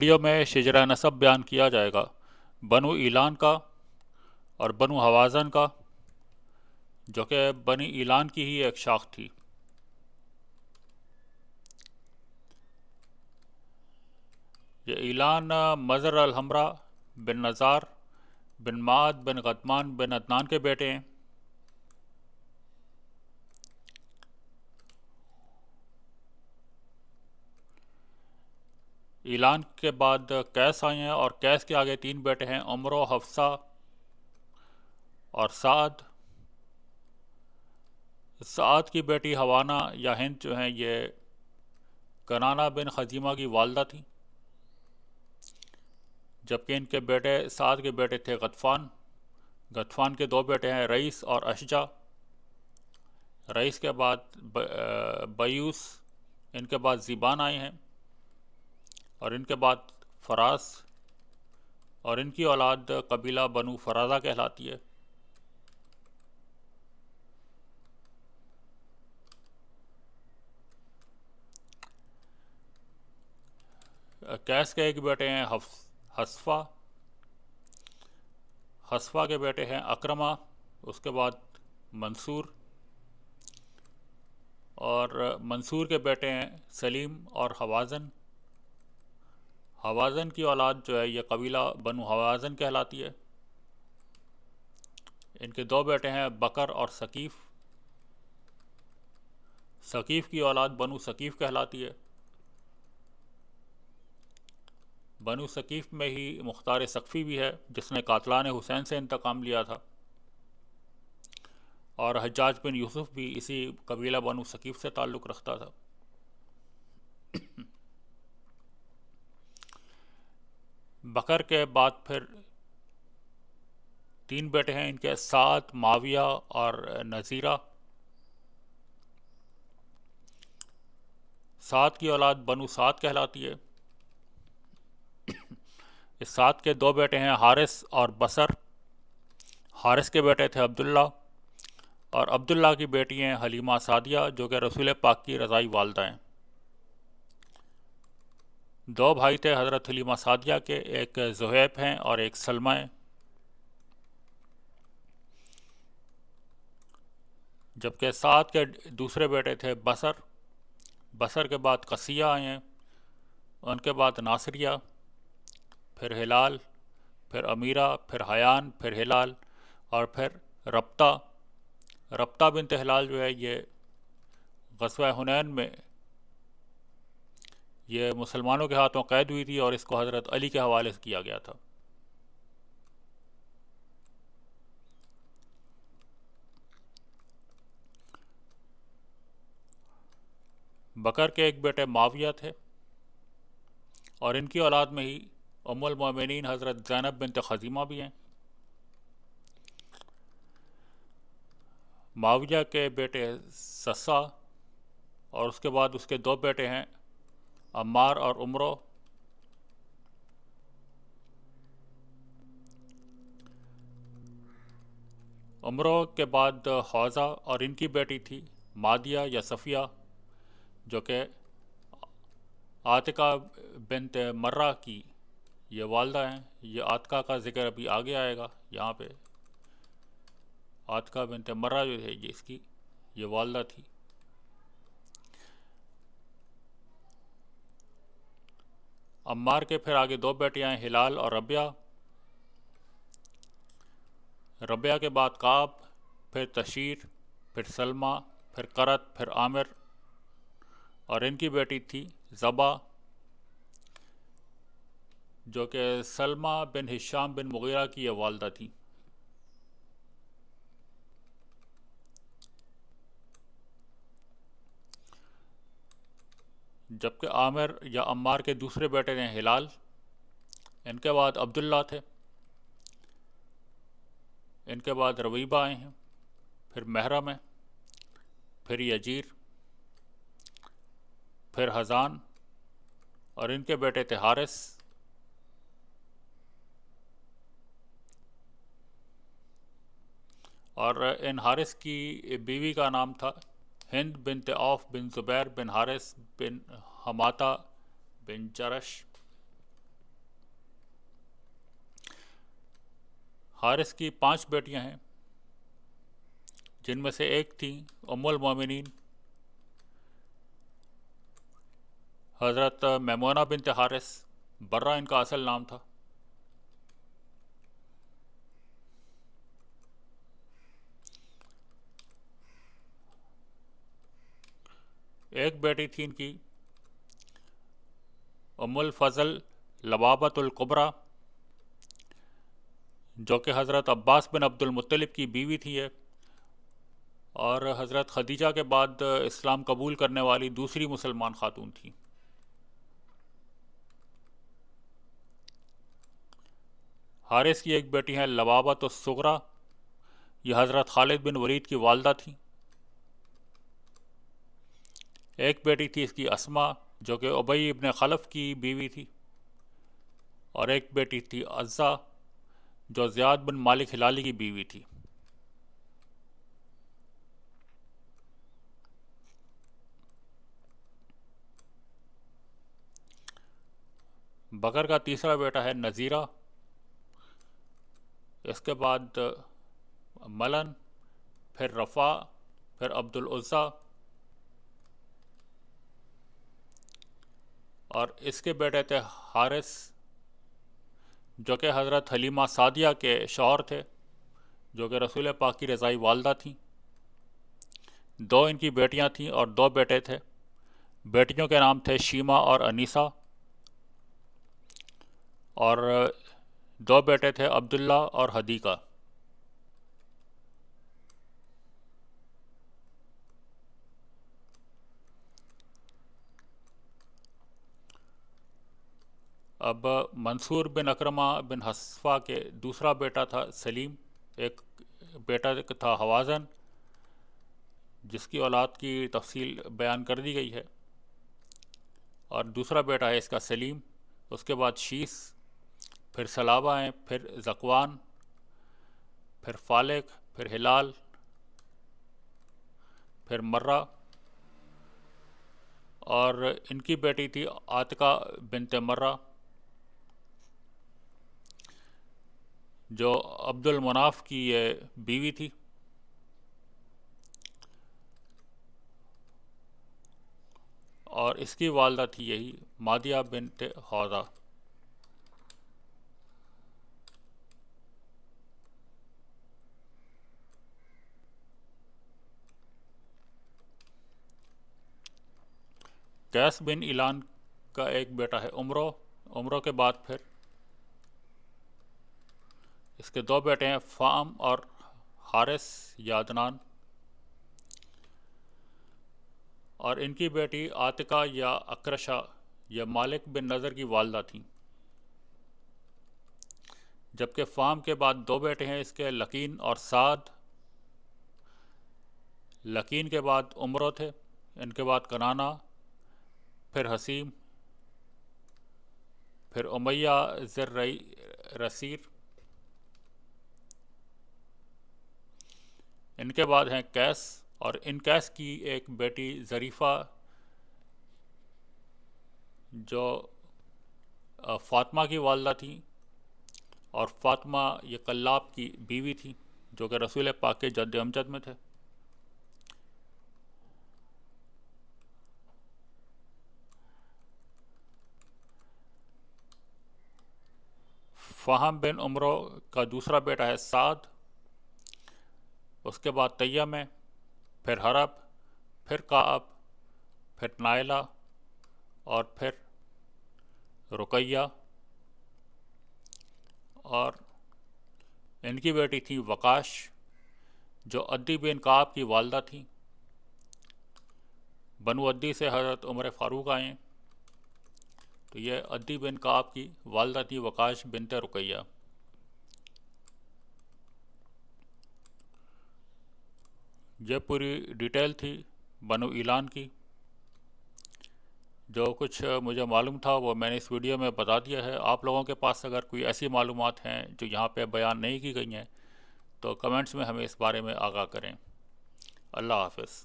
Video میں شجرہ نسب بیان کیا جائے گا، بنو ایلان کا اور بنو حوازن کا، جو کہ بنی ایلان کی ہی ایک شاخ تھی۔ یہ ایلان مزر الحمرا بن نزار بن معد بن غطمان بن عدنان کے بیٹے ہیں۔ ایلان کے بعد قیس آئے ہیں، اور قیس کے آگے 3 بیٹے ہیں، عمر و حفصہ اور سعد۔ سعد کی بیٹی حوانہ یا ہند جو ہیں یہ کنانہ بن خزیمہ کی والدہ تھی، جبکہ ان کے بیٹے سعد کے بیٹے تھے غطفان۔ غطفان کے 2 بیٹے ہیں، رئیس اور اشجع۔ رئیس کے بعد بیوس، ان کے بعد زیبان آئے ہیں، اور ان کے بعد فراس، اور ان کی اولاد قبیلہ بنو فرازہ کہلاتی ہے۔ قیس کے ایک بیٹے ہیں حصفہ۔ حصفہ کے بیٹے ہیں اکرمہ، اس کے بعد منصور، اور منصور کے بیٹے ہیں سلیم اور حوازن۔ حوازن کی اولاد جو ہے یہ قبیلہ بنو حوازن کہلاتی ہے۔ ان کے 2 بیٹے ہیں بکر اور ثقیف۔ ثقیف کی اولاد بنو ثقیف کہلاتی ہے۔ بنو ثقیف میں ہی مختار ثقفی بھی ہے، جس نے قاتلان حسین سے انتقام لیا تھا، اور حجاج بن یوسف بھی اسی قبیلہ بنو ثقیف سے تعلق رکھتا تھا۔ بکر کے بعد پھر 3 بیٹے ہیں ان کے، سعد، معاویہ اور نذیرہ۔ سعد کی اولاد بنو سعد کہلاتی ہے۔ اس سعد کے 2 بیٹے ہیں حارث اور بصر۔ حارث کے بیٹے تھے عبداللہ، اور عبداللہ کی بیٹی ہیں حلیمہ سعدیہ، جو کہ رسول پاک کی رضائی والدہ ہیں۔ 2 بھائی تھے حضرت حلیمہ سعدیہ کے، ایک زہیب ہیں اور ایک سلمہ ہیں۔ جبکہ سعد کے دوسرے بیٹے تھے بصر۔ بصر کے بعد قصیہ آئے ہیں، ان کے بعد ناصریہ، پھر ہلال، پھر امیرہ، پھر حیان، پھر ہلال، اور پھر ربطہ۔ ربطہ بنت ہلال جو ہے یہ غزوہ حنین میں یہ مسلمانوں کے ہاتھوں قید ہوئی تھی، اور اس کو حضرت علی کے حوالے سے کیا گیا تھا۔ بکر کے ایک بیٹے معاویہ تھے، اور ان کی اولاد میں ہی ام المومنین حضرت زینب بنت خزیمہ بھی ہیں۔ معاویہ کے بیٹے سسا، اور اس کے بعد اس کے 2 بیٹے ہیں عمار اور عمرو۔ عمرو کے بعد حوزہ، اور ان کی بیٹی تھی مادیہ یا صفیہ، جو کہ عاتقہ بنت مرہ کی یہ والدہ ہیں۔ یہ عاتقہ کا ذکر ابھی آگے آئے گا یہاں پہ۔ عاتقہ بنت مرہ جو ہے یہ اس کی یہ والدہ تھی۔ عمار کے پھر آگے 2 بیٹیاں ہیں ہلال اور ربیہ۔ ربیہ کے بعد کعب، پھر تشیر، پھر سلمہ، پھر قرت، پھر عامر، اور ان کی بیٹی تھی زبا، جو کہ سلمہ بن ہشام بن مغیرہ کی یہ والدہ تھی۔ جبکہ عامر یا عمار کے دوسرے بیٹے ہیں ہلال۔ ان کے بعد عبداللہ تھے، ان کے بعد رویبہ آئے ہیں، پھر محرم ہے، پھر یجیر، پھر حزان، اور ان کے بیٹے تھے حارث۔ اور ان حارث کی بیوی کا نام تھا ہند بنت عوف بن زبیر بن حارث بن حماتہ بن جرش۔ حارث کی 5 بیٹیاں ہیں، جن میں سے ایک تھی ام المومنین حضرت میمونہ بنت حارث، برہ ان کا اصل نام تھا۔ ایک بیٹی تھی ان کی ام الفضل لبابۃ الکبریٰ، جو کہ حضرت عباس بن عبد المطلب کی بیوی تھی ہے، اور حضرت خدیجہ کے بعد اسلام قبول کرنے والی دوسری مسلمان خاتون تھی۔ حارث کی ایک بیٹی ہے لبابۃ الصغریٰ، یہ حضرت خالد بن ولید کی والدہ تھی۔ ایک بیٹی تھی اس کی اسما، جو کہ ابی ابن خلف کی بیوی تھی، اور ایک بیٹی تھی عزہ، جو زیاد بن مالک ہلالی کی بیوی تھی۔ بکر کا تیسرا بیٹا ہے نذیرہ، اس کے بعد ملن، پھر رفا، پھر عبد العزیٰ، اور اس کے بیٹے تھے حارث، جو کہ حضرت حلیمہ سعدیہ کے شوہر تھے، جو کہ رسول پاک کی رضائی والدہ تھیں۔ 2 ان کی بیٹیاں تھیں اور 2 بیٹے تھے۔ بیٹیوں کے نام تھے شیمہ اور انیسہ، اور 2 بیٹے تھے عبداللہ اور حدیقہ۔ اب منصور بن اکرمہ بن حصفہ کے دوسرا بیٹا تھا سلیم، ایک بیٹا تھا حوازن، جس کی اولاد کی تفصیل بیان کر دی گئی ہے، اور دوسرا بیٹا ہے اس کا سلیم۔ اس کے بعد شیس، پھر سلابہ ہیں، پھر ذکوان، پھر فالق، پھر ہلال، پھر مرہ، اور ان کی بیٹی تھی عاتقہ بنت مرہ، جو عبد المناف کی بیوی تھی، اور اس کی والدہ تھی یہی مادیہ بنت حوضہ۔ قیس بن ایلان کا ایک بیٹا ہے عمرو کے بعد پھر اس کے 2 بیٹے ہیں فام اور حارث یا عدنان، اور ان کی بیٹی عاتقہ یا اکرشہ یا مالک بن نضر کی والدہ تھیں۔ جبکہ فام کے بعد 2 بیٹے ہیں اس کے لقین اور سعد۔ لقین کے بعد عمرو تھے، ان کے بعد کنانہ، پھر حسیم، پھر امیہ ذر رسیر، ان کے بعد ہیں قیس، اور ان قیس کی ایک بیٹی ظریفہ، جو فاطمہ کی والدہ تھیں، اور فاطمہ یہ قلاب کی بیوی تھی، جو کہ رسول پاک کے جد امجد میں تھے۔ فہم بن عمرو کا دوسرا بیٹا ہے سعد، اس کے بعد تیم ہے، پھر حرب، پھر کعب، پھر نائلہ، اور پھر رقیہ، اور ان کی بیٹی تھی وقاش، جو عدی بن کعب کی والدہ تھیں۔ بنو عدی سے حضرت عمر فاروق آئے ہیں، تو یہ عدی بن کعب کی والدہ تھی وقاش بنت رقیہ۔ یہ پوری ڈیٹیل تھی بنو ایلان کی۔ جو کچھ مجھے معلوم تھا وہ میں نے اس ویڈیو میں بتا دیا ہے۔ آپ لوگوں کے پاس اگر کوئی ایسی معلومات ہیں جو یہاں پہ بیان نہیں کی گئی ہیں تو کمنٹس میں ہمیں اس بارے میں آگاہ کریں۔ اللہ حافظ۔